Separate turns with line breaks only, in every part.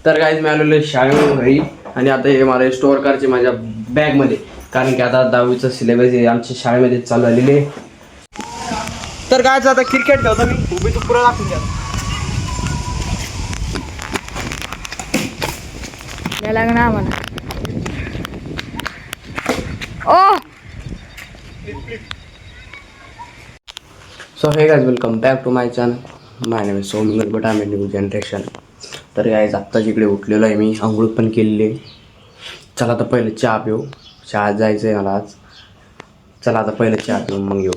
तर गाईज मी आलेलो शाळेमधून घरी आणि आता हे मला स्टोअर करायचे माझ्या बॅगमध्ये, कारण की आता 10वीचं सिलेबस हे आमच्या शाळेमध्ये चालू झालेले. तर गायचं आता क्रिकेट खेळतो मी, उभी तू पुरा दाखवून द्या.
लागणार आम्हाला. Oh
so hey guys, welcome back to my channel. My name is सौमिंगल, but I am new generation. तर गाइस आत्ताच इकडे उठलेलो आहे मी, आंघोळ पण केलेली आहे. चला आता पहिले चहा पिऊ, शाळेत जायचं आहे मला आज. चला आता पहिले चहा पिऊ मग येऊ.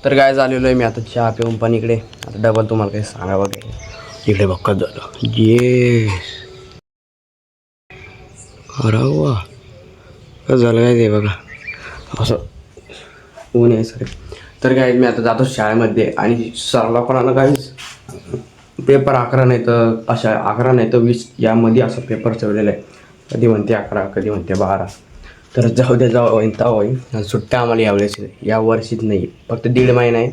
तर गाइस आलेलो आहे मी आता चहा पिऊन, पण इकडे आता डबल तुम्हाला काही सांगा बघा. इकडे बघत झालं ये, अरे वा कसं झालं काय ते बघा, असं ऊन आहे सर. तर काय मी आता जातो शाळेमध्ये आणि सरला कोणाला काहीच पेपर 11 नाही तर अशा 11 नाही तर 20 यामध्ये असं पेपर ठेवलेलं आहे. कधी म्हणते 11, कधी म्हणते 12. तर जाऊ द्या, जाऊ होईन तर होईन. सुट्ट्या आम्हाला यावेळेस या वर्षीच नाही, फक्त 1.5 महिना आहे.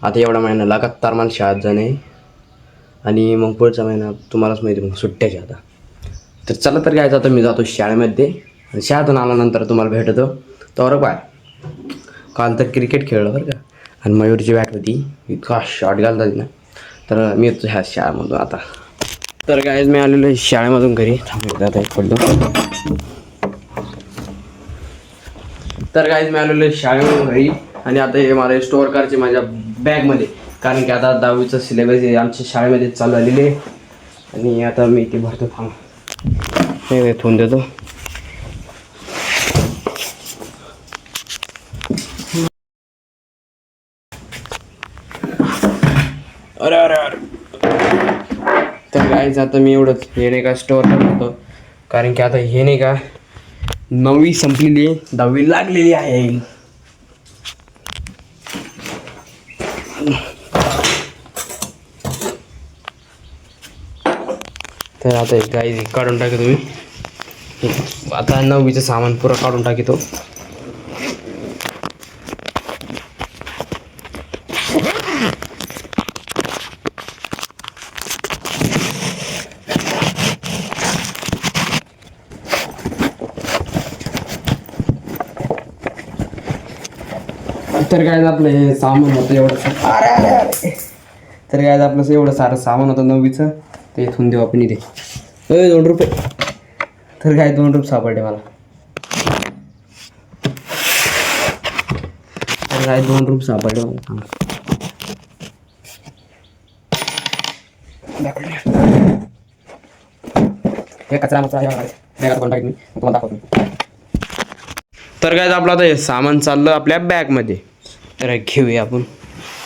आता एवढा महिना लगातार मला शाळेत जाणं आहे आणि मग पुढचा महिना तुम्हालाच माहिती मग सुट्ट्याची. आता तर चला तर काय जातो, मी जातो शाळेमध्ये आणि शाळेतून आल्यानंतर तुम्हाला भेटतो. तर बाय. काल तर क्रिकेट खेळलं बरं का, आणि मयूरची बॅट होती, इतका शॉट घालतात ना. तर मी येतो ह्या शाळेमधून आता. तर काय मी आलेलो शाळेमधून घरी, थांबतो एक पडलो. तर काय मी आलेलो शाळेमधून घरी आणि आता हे मला स्टोअर करायचे माझ्या बॅगमध्ये, कारण की आता 10वीचं सिलेबस हे आमच्या शाळेमध्ये चालू झालेले. आणि आता मी ते भरतो, थांब हे ठेवून देतो. अरे अरे अरे, तर गाईज आता मी एवढंच हे नाही का स्टोअर करत होतो, कारण की आता हे नाही का 9वी संपलेली आहे, 10वी लागलेली आहे. तर आता गाईज काढून टाकतो तुम्ही, आता 9वीचं सामान पुरं काढून टाकतो. तर काय आपलं हे सामान होतं एवढं, तर काय आपलं एवढं सारं सामान होतं 9वीचं, ते इथून देऊ आपण इथे. 2 रुपये. तर काय 2 रुपये सापडले मला. तर काय 2 रुपये सापडले मला. हे कचरा मचरा बॅगात कोण टाकेल मी तुम्हाला दाखवतो. तर काय आपलं आता हे सामान चाललं आपल्या बॅगमध्ये. तर घेऊया आपण,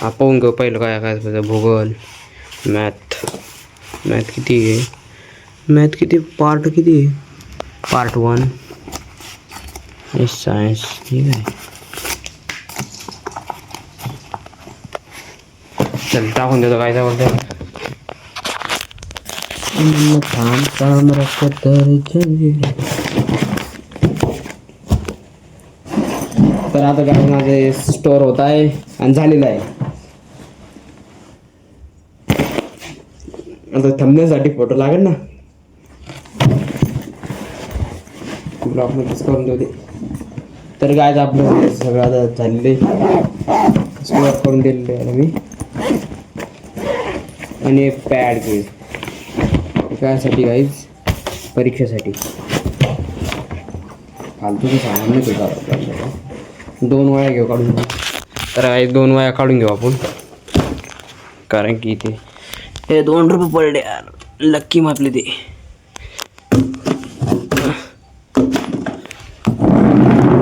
पाहून घेऊ पहिलं काय काय. भूगोल, मॅथ किती आहे, मॅथ किती, पार्ट किती आहे, पार्ट 1. हे सायन्स ठीक आहे. चल टाकून देतो काय बोलतो. तर आता काय माझे स्टोअर होत आहे आणि झालेलं आहे. आता थांबण्यासाठी फोटो लागेल ना, ब्लॉग मध्ये करून देऊ दे. तर काय आपलं सगळं आता झालेलं आहे, स्टोअर करून दिलेलं आहे मी. आणि एक पॅड घेऊ कायसाठी गाईज, परीक्षेसाठी. फालतूचं सामान नाही तुझा. 2 वया घेऊ काढून. तर 2 वया काढून घेऊ आपण, कारण की ते हे 2 रुपये पडले यार, लक्की मापले ते.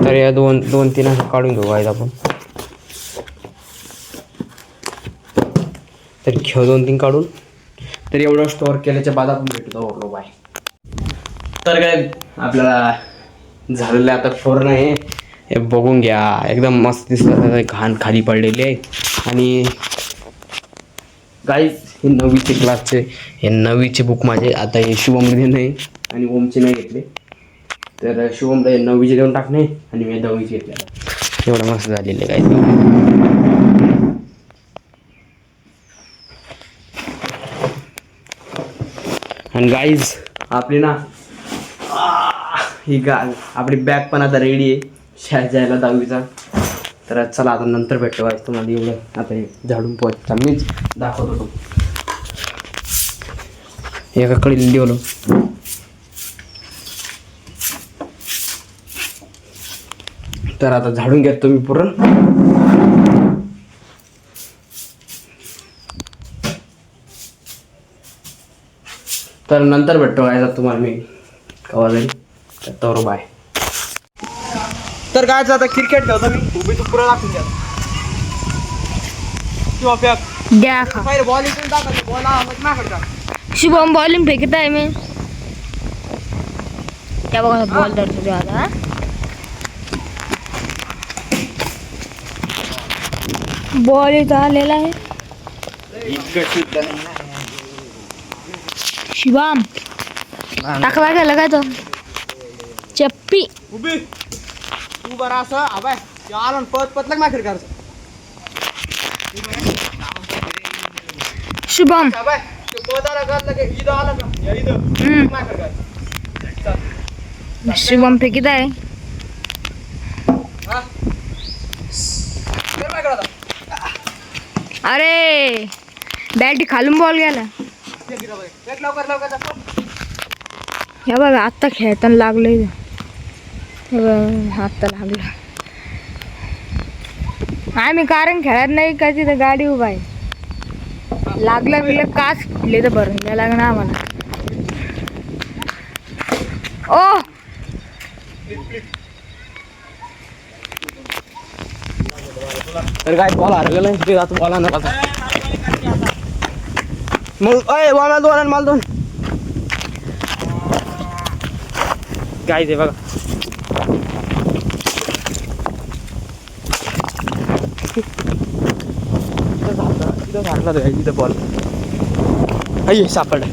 तर या 2-3 असं काढून घेऊ गाईज आपण. तर घेऊ 2-3 काढून. तर एवढं स्टोअर केल्याच्या बाद आपण भेटतो ओरलो बाय. तर काय आपल्याला झालेलं आहे आता फोर नाही, हे बघून घ्या एकदम मस्त दिसतं. घाण खाली पडलेली आहे. आणि गाईज हे 9वीचे क्लासचे, हे 9वीचे बुक माझे. आता हे शुभमने नाही आणि ओमचे नाही घेतले, तर शुभमला 9वीचे देऊन टाकणे आणि मी 10वीचे घेतले. एवढं मस्त झालेलं आहे गाईज. आणि गाईज आपली ना ही आपली बॅग पण आता रेडी आहे शाळेत जायला 10वीचा. तर चला आता नंतर भेटतो गाईज तुम्हाला एवढं आता हे झाडून पोहोचता मीच दाखवतो तो एकाकडे लिहिलं. तर आता झाडून घ्या तुम्ही पूर्ण. तर नंतर भेटतो गायचा तुम्हाला मी कवा जाईल तर बाय. तर गायचं आता क्रिकेट खेळतो मी उभी तू पुरा दाखवून द्या किंवा
द्या खा.
पहिले बॉलिंग दाखवतो बॉल माझ्याकडे का
शुभम बॉलिंग फेकत आहे मी. त्या बघा बॉल धरतो आता. बॉल इथं आलेला आहे. शिवम टाकला गेला काय तो चप्पी.
उभी तू बरा असं आबाय आलो पत पतलक माझ्याकडे करायचं
शुभम
आबाय पत आला का लगे इथं आला का या इथं माझ्याकडे करायचं.
शुभम फेकीत आहे.
हा कर माझ्याकडे आता.
अरे बॅट खालून बॉल गेला.
एक लवकर लवकर
हे बघा आत्ता खेळताना लागले. हे बघा आत्ता लागला. आम्ही कारण खेळत नाही का तिथं गाडी उभा आहे. लागलं बिगलं काच फुटले तर भरून द्या लागणार आम्हाला. ओ
तर काय बॉल हरगलं ते आता बॉल आणा पाहता मग अय बॉल दोन आणि माल दोन काय ते बघा. इथं झाडला तो इथं बॉल अय सापडला.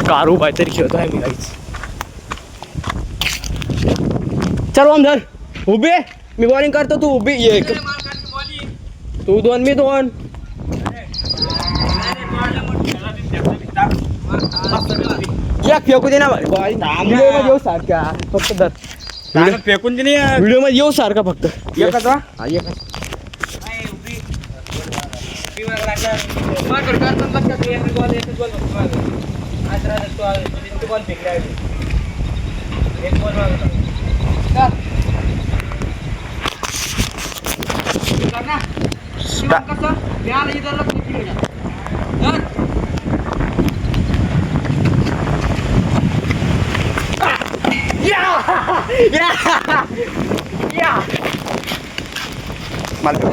कार उभा तरी खेळतो आहे मी काहीच. चल ओम धर उभे मी बॉलिंग करतो तू उभी ये. तू दोन मी दोन. या फेकू दे ना व्हिडिओ मध्ये येऊ सारखा फक्त धर.
फेकून दिली
व्हिडिओ मध्ये येऊ सारखा फक्त
एकच वा?
हा एकच.
मला